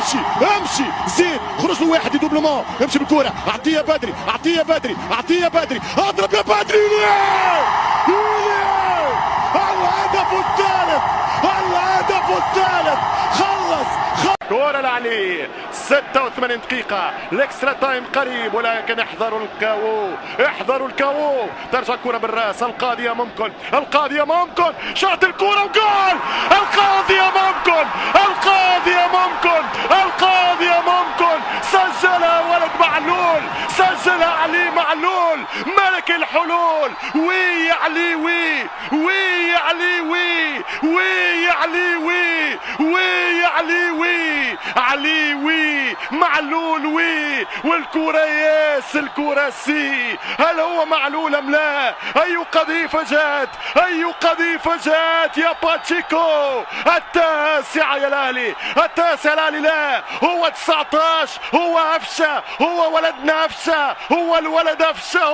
امشي امشي زيد، خرج له واحد يدوبلومون، امشي بالكره، اعطيه بدري اعطيه بدري اعطيه بدري، اضرب يا بدري. الهدف الثالث، الهدف الثالث. خلص كورة لعلي 86 دقيقة، الاكسترا تايم قريب، ولكن احذروا الكاو، احذروا الكاو. ترجع الكورة بالراس، القاضية ممكن، القاضية ممكن، شاط الكورة وجول. القاضية ممكن، القاضية ممكن، القاضية ممكن. سجلها ولد معلول، سجلها علي معلول، ملك الحلول. وي يا علي وي، وي يا علي وي، وي يا علي وي، وي يا علي وي، علي وي، معلول وي. والكرة ياس، الكرة سي. هل هو معلول ام لا؟ اي قذيفة جات، اي قذيفة جات يا باتشيكو. التاسع يا الاهلي، التاسع الاهلي. لا هو 19، هو افشة، هو ولدنا افشة، هو الولد افشة.